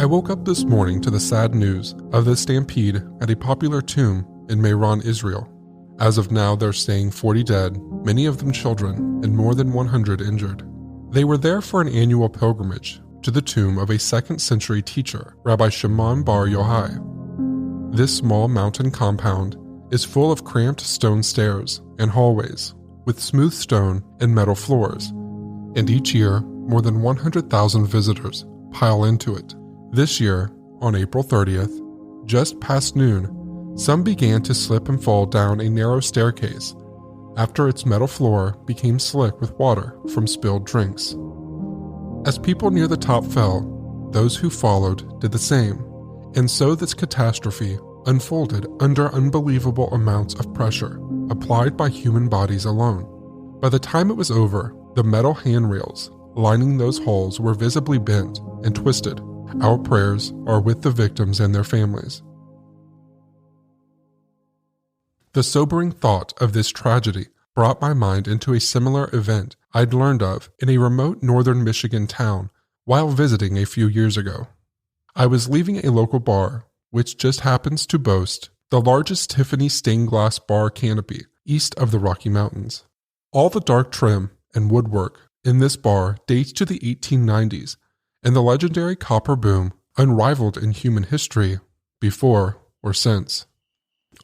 I woke up this morning to the sad news of the stampede at a popular tomb in Mehran, Israel. As of now, they're saying 40 dead, many of them children, and more than 100 injured. They were there for an annual pilgrimage to the tomb of a 2nd century teacher, Rabbi Shimon bar Yochai. This small mountain compound is full of cramped stone stairs and hallways with smooth stone and metal floors, and each year more than 100,000 visitors pile into it. This year, on April 30th, just past noon, some began to slip and fall down a narrow staircase after its metal floor became slick with water from spilled drinks. As people near the top fell, those who followed did the same, and so this catastrophe unfolded under unbelievable amounts of pressure applied by human bodies alone. By the time it was over, the metal handrails lining those halls were visibly bent and twisted. Our prayers are with the victims and their families. The sobering thought of this tragedy brought my mind into a similar event I'd learned of in a remote northern Michigan town while visiting a few years ago. I was leaving a local bar, which just happens to boast the largest Tiffany stained glass bar canopy east of the Rocky Mountains. All the dark trim and woodwork in this bar dates to the 1890s and the legendary copper boom unrivaled in human history before or since.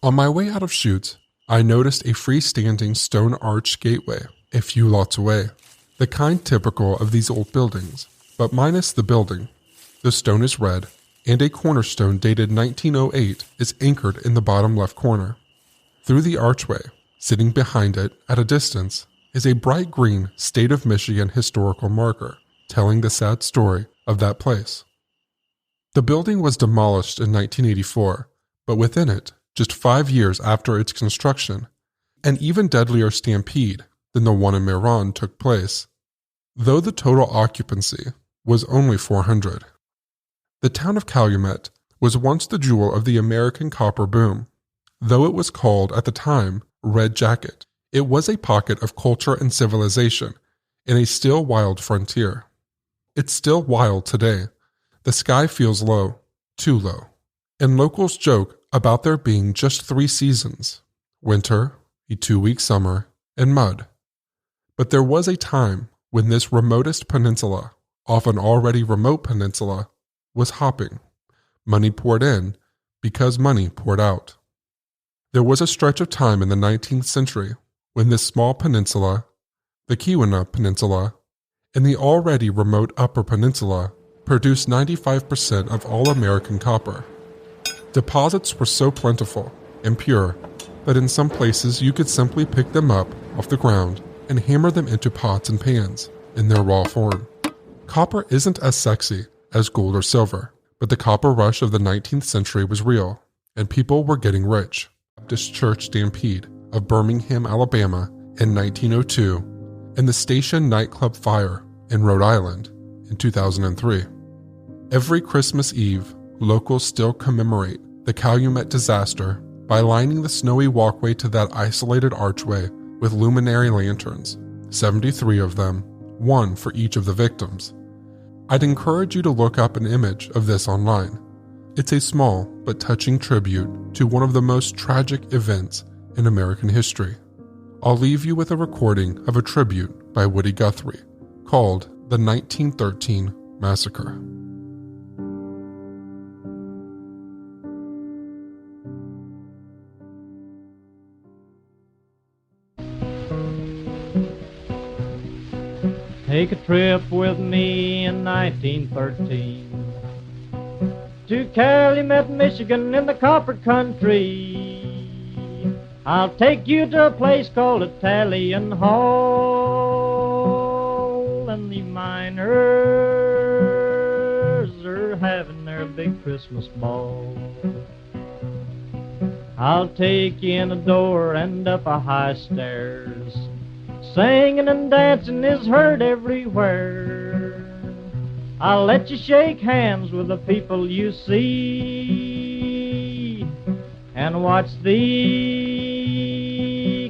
On my way out of Chutes, I noticed a freestanding stone arch gateway a few lots away, the kind typical of these old buildings, but minus the building. The stone is red, and a cornerstone dated 1908 is anchored in the bottom left corner. Through the archway, sitting behind it at a distance, is a bright green State of Michigan historical marker telling the sad story of that place. The building was demolished in 1984, but within it, just 5 years after its construction, an even deadlier stampede than the one in Mehran took place, though the total occupancy was only 400. The town of Calumet was once the jewel of the American copper boom. Though it was called at the time Red Jacket, it was a pocket of culture and civilization in a still wild frontier. It's still wild today. The sky feels low, too low, and locals joke about there being just 3 seasons: winter, a 2-week summer, and mud. But there was a time when this remotest peninsula, often already remote peninsula, was hopping. Money poured in because money poured out. There was a stretch of time in the 19th century when this small peninsula, the Keweenaw Peninsula, and the already remote Upper Peninsula produced 95% of all American copper. Deposits were so plentiful and pure that in some places you could simply pick them up off the ground and hammer them into pots and pans in their raw form. Copper isn't as sexy as gold or silver, but the copper rush of the 19th century was real, and people were getting rich. Baptist Church Stampede of Birmingham, Alabama in 1902, and the Station nightclub fire in Rhode Island in 2003. Every Christmas Eve, locals still commemorate the Calumet disaster by lining the snowy walkway to that isolated archway with luminary lanterns, 73 of them, one for each of the victims. I'd encourage you to look up an image of this online. It's a small but touching tribute to one of the most tragic events in American history. I'll leave you with a recording of a tribute by Woody Guthrie called The 1913 Massacre. Take a trip with me in 1913 to Calumet, Michigan in the copper country. I'll take you to a place called Italian Hall, and the miners are having their big Christmas ball. I'll take you in a door and up a high stairs. Singing and dancing is heard everywhere. I'll let you shake hands with the people you see and watch the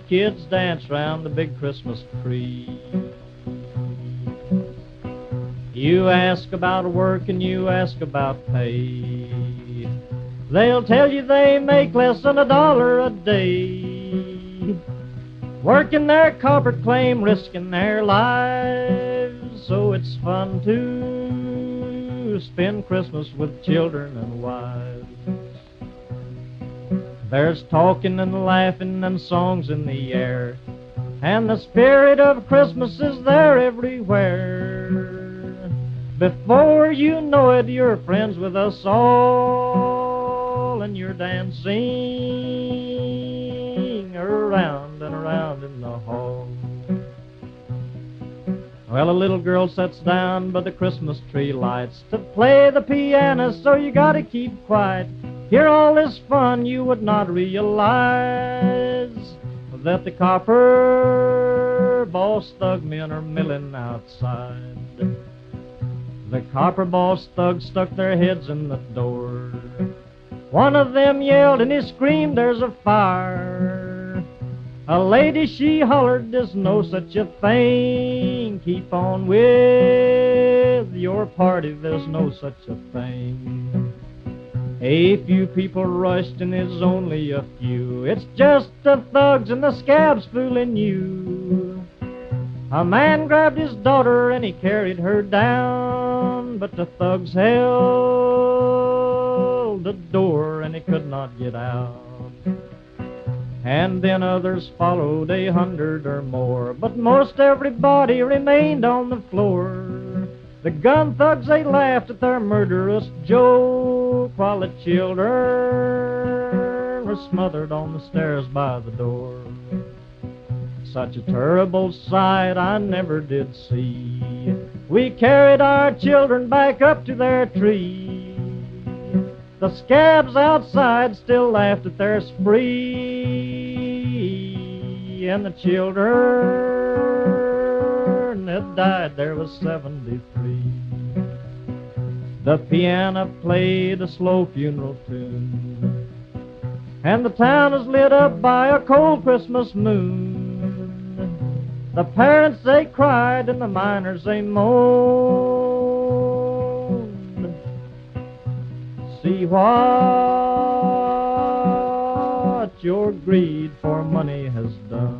kids dance round the big Christmas tree. You ask about work and you ask about pay. They'll tell you they make less than $1 a day. Working their copper claim, risking their lives. So it's fun to spend Christmas with children and wives. There's talking and laughing and songs in the air, and the spirit of Christmas is there everywhere. Before you know it, you're friends with us all, and you're dancing around and around in the hall. Well, a little girl sits down by the Christmas tree lights to play the piano, so you gotta keep quiet. Hear all this fun, you would not realize that the copper boss thug men are milling outside. The copper boss thugs stuck their heads in the door. One of them yelled and he screamed, "There's a fire." A lady, she hollered, "There's no such a thing. Keep on with your party, there's no such a thing." A few people rushed and it's only a few. It's just the thugs and the scabs fooling you. A man grabbed his daughter and he carried her down, but the thugs held the door and he could not get out. And then others followed, 100 or more, but most everybody remained on the floor. The gun thugs, they laughed at their murderous joke, while the children were smothered on the stairs by the door. Such a terrible sight I never did see. We carried our children back up to their tree. The scabs outside still laughed at their spree, and the children that died there was 73. The piano played a slow funeral tune, and the town was lit up by a cold Christmas moon. The parents, they cried, and the miners, they moaned. See what your greed for money has done.